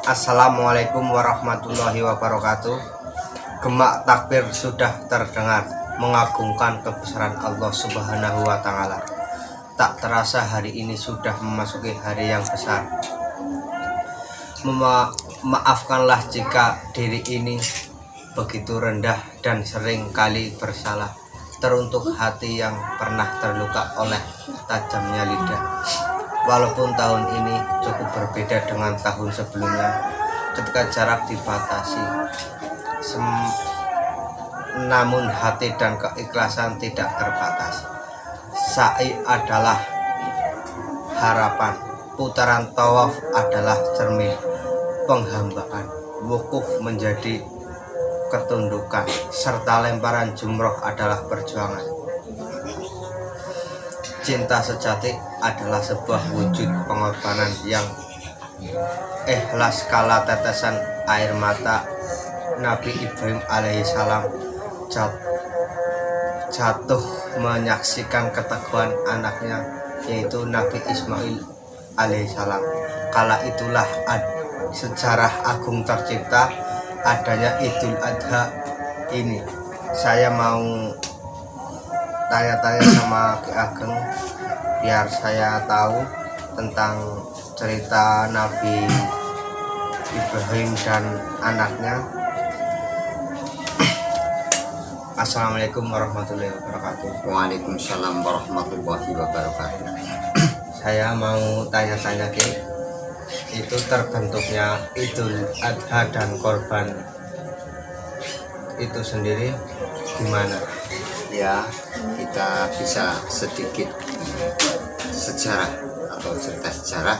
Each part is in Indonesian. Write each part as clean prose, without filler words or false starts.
Assalamualaikum warahmatullahi wabarakatuh. Gemak takbir sudah terdengar, mengagungkan kebesaran Allah Subhanahu wa Ta'ala. Tak terasa hari ini sudah memasuki hari yang besar. Maafkanlah jika diri ini begitu rendah dan sering kali bersalah. Teruntuk hati yang pernah terluka oleh tajamnya lidah. Walaupun tahun ini cukup berbeda dengan tahun sebelumnya, ketika jarak dibatasi, namun hati dan keikhlasan tidak terbatas. Sa'i adalah harapan, putaran tawaf adalah cermin penghambaan, wukuf menjadi ketundukan, serta lemparan jumroh adalah perjuangan. Cinta sejati adalah sebuah wujud pengorbanan yang ikhlas kala tetesan air mata Nabi Ibrahim alaihissalam jatuh menyaksikan keteguhan anaknya, yaitu Nabi Ismail alaihissalam. Kala itulah sejarah agung tercipta, adanya Idul Adha ini. Saya mau tanya-tanya sama Ki Ageng biar saya tahu tentang cerita Nabi Ibrahim dan anaknya. Assalamualaikum warahmatullahi wabarakatuh. Waalaikumsalam warahmatullahi wabarakatuh. Saya mau tanya-tanya Ki, itu terbentuknya Idul Adha dan korban itu sendiri gimana? Ya, kita bisa sedikit sejarah atau cerita sejarah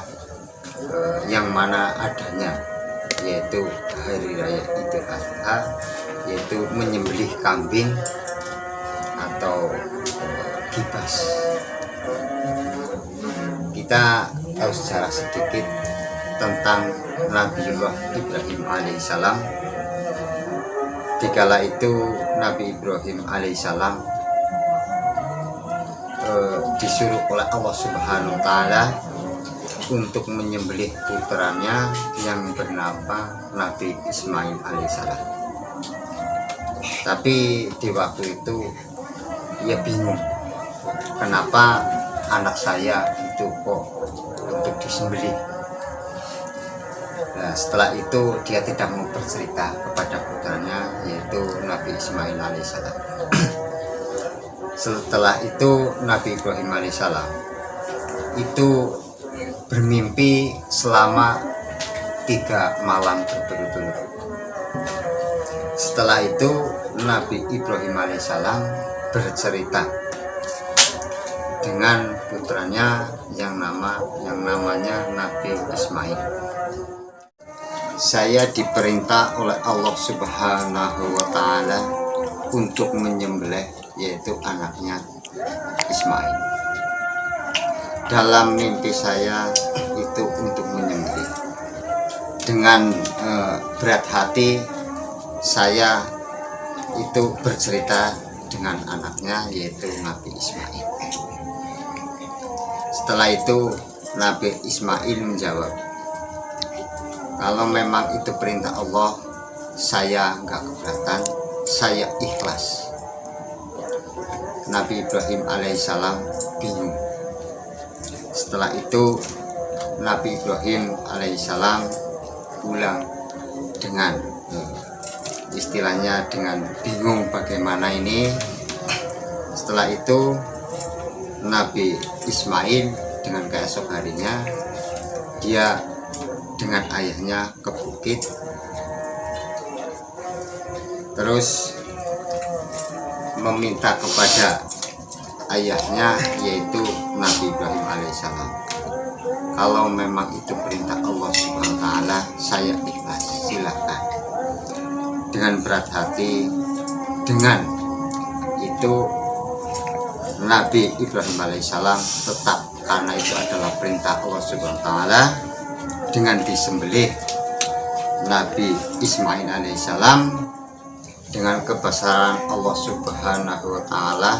yang mana adanya, yaitu hari raya Idul Adha, yaitu menyembelih kambing atau kibas. Kita tahu sejarah sedikit tentang Nabiullah Ibrahim alaihissalam. Dikala itu Nabi Ibrahim alaihissalam disuruh oleh Allah Subhanahu wa Ta'ala untuk menyembelih putranya yang bernama Nabi Ismail alaihissalam. Tapi di waktu itu ia bingung, kenapa anak saya itu kok untuk disembelih. Nah, setelah itu dia tidak mau bercerita kepada putranya, yaitu Nabi Ismail alaihissalam. Setelah itu Nabi Ibrahim alaihissalam itu bermimpi selama 3 malam berturut-turut. Setelah itu Nabi Ibrahim alaihissalam bercerita dengan putranya yang namanya Nabi Ismail. Saya diperintah oleh Allah Subhanahu wa Ta'ala untuk menyembelih, yaitu anaknya Ismail. Dalam mimpi saya itu untuk menyembelih. Dengan berat hati saya itu bercerita dengan anaknya, yaitu Nabi Ismail. Setelah itu Nabi Ismail menjawab, kalau memang itu perintah Allah, saya nggak keberatan, saya ikhlas. Nabi Ibrahim alaihissalam bingung. Setelah itu Nabi Ibrahim alaihissalam pulang dengan istilahnya dengan bingung bagaimana ini. Setelah itu Nabi Ismail dengan keesok harinya dia dengan ayahnya ke bukit, terus meminta kepada ayahnya, yaitu Nabi Ibrahim alaihissalam, kalau memang itu perintah Allah Subhanahu wa Ta'ala, saya ikhlas, silahkan. Dengan berat hati, dengan itu Nabi Ibrahim alaihissalam tetap, karena itu adalah perintah Allah Subhanahu wa Ta'ala, dengan disembelih Nabi Ismail alaihissalam. Dengan kebesaran Allah Subhanahu wa Ta'ala,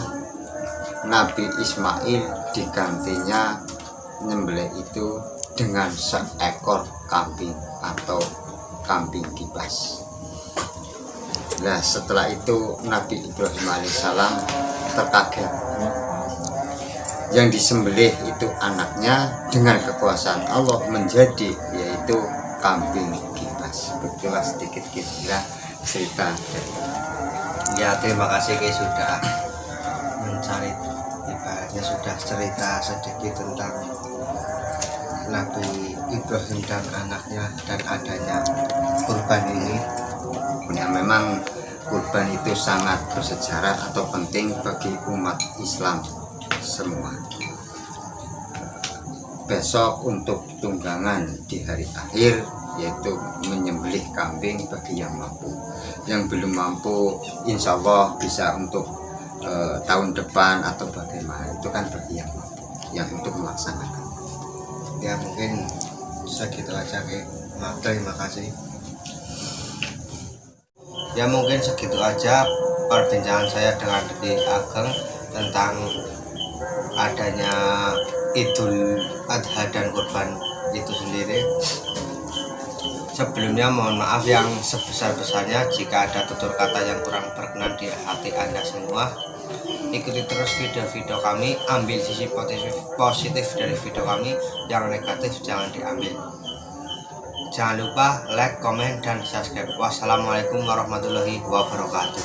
Nabi Ismail digantinya nyembelih itu dengan seekor kambing atau kambing kibas. Nah, setelah itu Nabi Ibrahim alaihissalam terkaget. Yang disembelih itu anaknya dengan kekuasaan Allah menjadi yaitu kambing kibas. Begitulah sedikit kira cerita. Ya, terima kasih Ki sudah mencari, ibaratnya sudah cerita sedikit tentang Nabi Ibrahim dan anaknya dan adanya kurban ini. Ya, memang kurban itu sangat bersejarah atau penting bagi umat Islam semua. Besok untuk tunggangan di hari akhir yaitu menyembelih kambing bagi yang mampu. Yang belum mampu insya Allah bisa untuk tahun depan atau bagaimana, itu kan bagi yang mampu, yang untuk melaksanakan. Ya mungkin segitu aja Ki. Terima kasih. Ya mungkin segitu aja perbincangan saya dengan Ki Ageng tentang adanya Idul Adha dan kurban itu sendiri. Sebelumnya mohon maaf yang sebesar-besarnya jika ada tutur kata yang kurang berkenan di hati Anda semua. Ikuti terus video-video kami, ambil sisi positif dari video kami, yang negatif jangan diambil. Jangan lupa like, komen, dan subscribe. Wassalamualaikum warahmatullahi wabarakatuh.